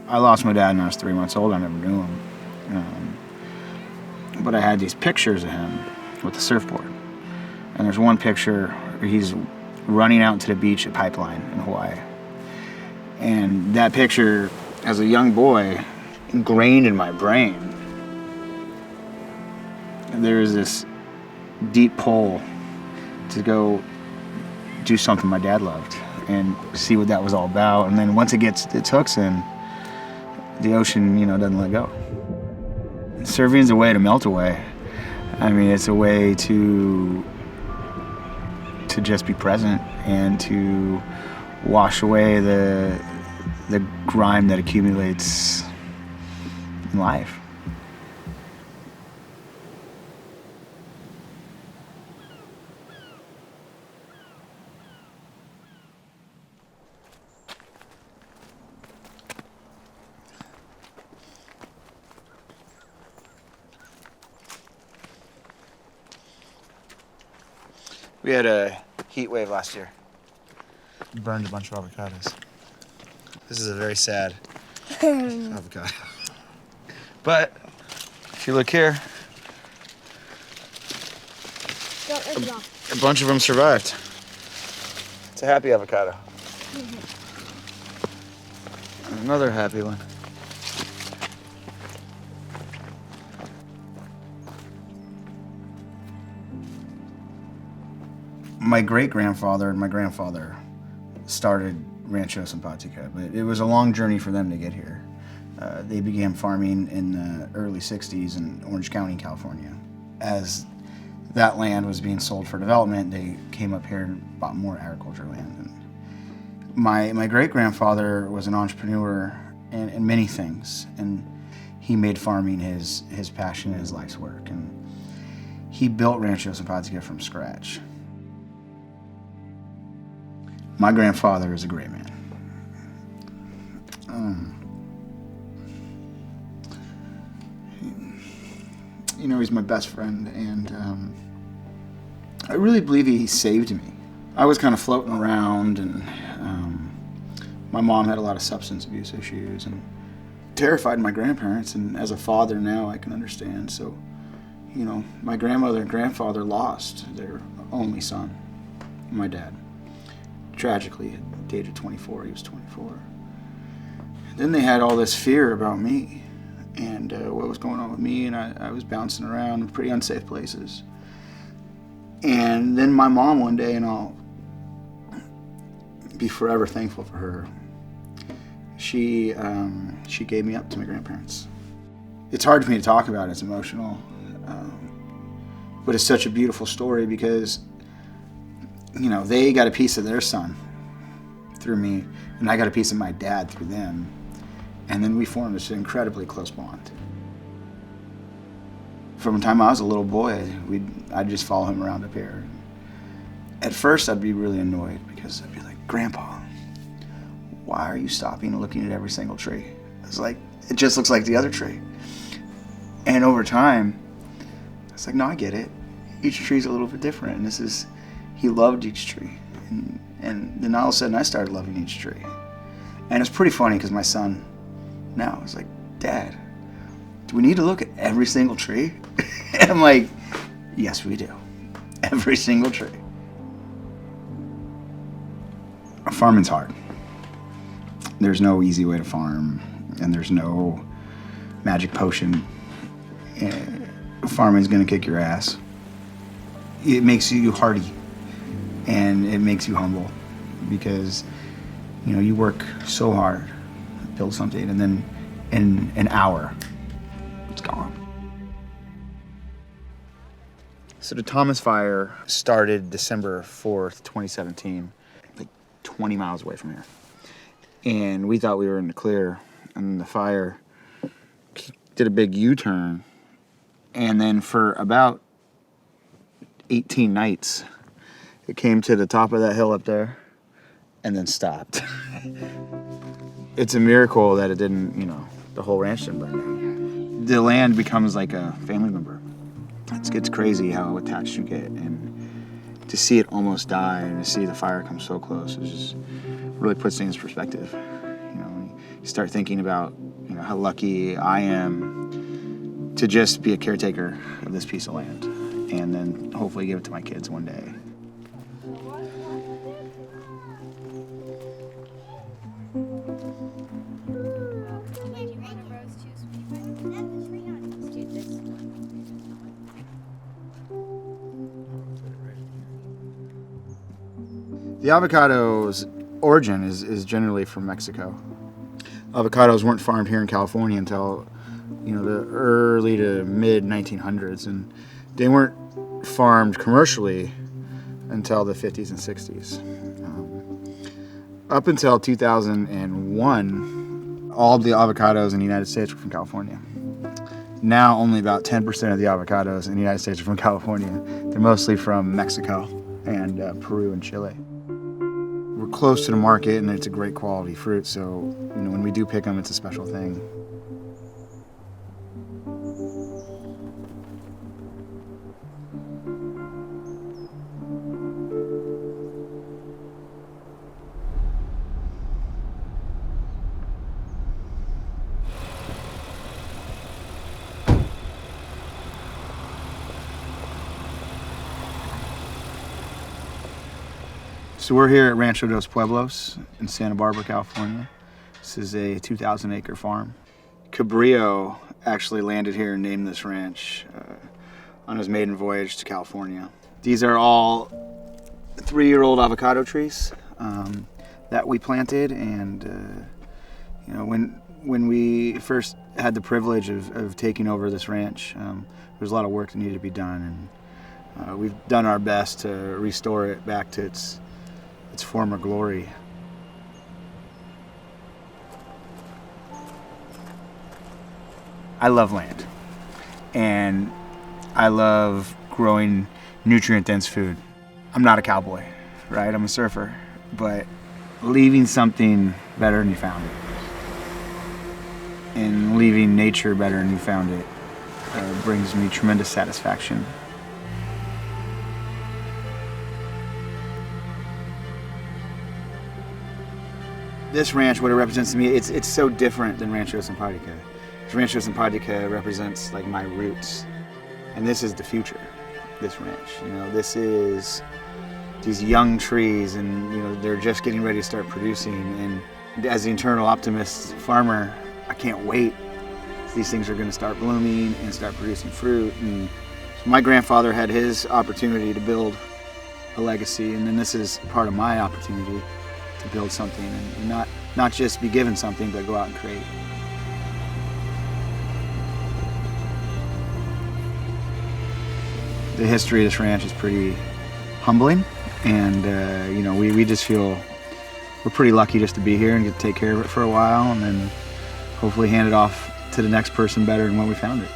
I lost my dad when I was 3 months old. I never knew him. But I had these pictures of him with the surfboard. And there's one picture where he's running out to the beach at Pipeline in Hawaii. And that picture, as a young boy, ingrained in my brain. And there's this deep pull to go do something my dad loved and see what that was all about. And then once it gets its hooks in, the ocean, doesn't let go. Surfing is a way to melt away. I mean, it's a way to just be present and to wash away the grime that accumulates in life. We had a heat wave last year. We burned a bunch of avocados. This is a very sad avocado. But if you look here, a bunch of them survived. It's a happy avocado. Another happy one. My great-grandfather and my grandfather started Rancho Simpatica, but it was a long journey for them to get here. They began farming in the early 60s in Orange County, California. As that land was being sold for development, they came up here and bought more agricultural land. And my great-grandfather was an entrepreneur in many things, and he made farming his passion and his life's work. And he built Rancho Simpatica from scratch. My grandfather is a great man. He's my best friend, and I really believe he saved me. I was kind of floating around, and my mom had a lot of substance abuse issues, and terrified my grandparents, and as a father now I can understand. So, my grandmother and grandfather lost their only son, my dad. Tragically, at the age of 24, he was 24. Then they had all this fear about me and what was going on with me, and I was bouncing around in pretty unsafe places. And then my mom one day, and I'll be forever thankful for her, she gave me up to my grandparents. It's hard for me to talk about, it's emotional, but it's such a beautiful story because they got a piece of their son through me, and I got a piece of my dad through them. And then we formed this incredibly close bond. From the time I was a little boy, I'd just follow him around up here. At first, I'd be really annoyed because I'd be like, Grandpa, why are you stopping and looking at every single tree? It's like, it just looks like the other tree. And over time, it's like, no, I get it. Each tree's a little bit different, and he loved each tree. And then all of a sudden I started loving each tree. And it's pretty funny because my son now is like, Dad, do we need to look at every single tree? And I'm like, yes, we do. Every single tree. Farming's hard. There's no easy way to farm, and there's no magic potion. Farming's gonna kick your ass. It makes you hardy. And it makes you humble because, you work so hard to build something, and then in an hour, it's gone. So the Thomas Fire started December 4th, 2017, like 20 miles away from here. And we thought we were in the clear, and the fire did a big U-turn. And then for about 18 nights, it came to the top of that hill up there and then stopped. It's a miracle that it didn't, the whole ranch didn't burn down. The land becomes like a family member. It gets crazy how attached you get, and to see it almost die and to see the fire come so close, it just really puts things in perspective. You you start thinking about, how lucky I am to just be a caretaker of this piece of land, and then hopefully give it to my kids one day. The avocado's origin is generally from Mexico. Avocados weren't farmed here in California until, the early to mid 1900s, and they weren't farmed commercially until the 50s and 60s. Up until 2001, all of the avocados in the United States were from California. Now only about 10% of the avocados in the United States are from California. They're mostly from Mexico and Peru and Chile. We're close to the market, and it's a great quality fruit, so when we do pick them, it's a special thing. So we're here at Rancho dos Pueblos in Santa Barbara, California. This is a 2,000-acre farm. Cabrillo actually landed here and named this ranch on his maiden voyage to California. These are all 3-year-old avocado trees that we planted, and when we first had the privilege of taking over this ranch, there was a lot of work that needed to be done, and we've done our best to restore it back to its former glory. I love land, and I love growing nutrient-dense food. I'm not a cowboy, right? I'm a surfer, but leaving something better than you found it, and leaving nature better than you found it, brings me tremendous satisfaction. This ranch, what it represents to me, it's so different than Rancho Simpática. Rancho Simpática represents like my roots, and this is the future. This ranch, this is these young trees, and they're just getting ready to start producing. And as the eternal optimist farmer, I can't wait. These things are going to start blooming and start producing fruit. And so my grandfather had his opportunity to build a legacy, and then this is part of my opportunity to build something, and not just be given something, but go out and create. The history of this ranch is pretty humbling, and we just feel we're pretty lucky just to be here and get to take care of it for a while, and then hopefully hand it off to the next person better than when we found it.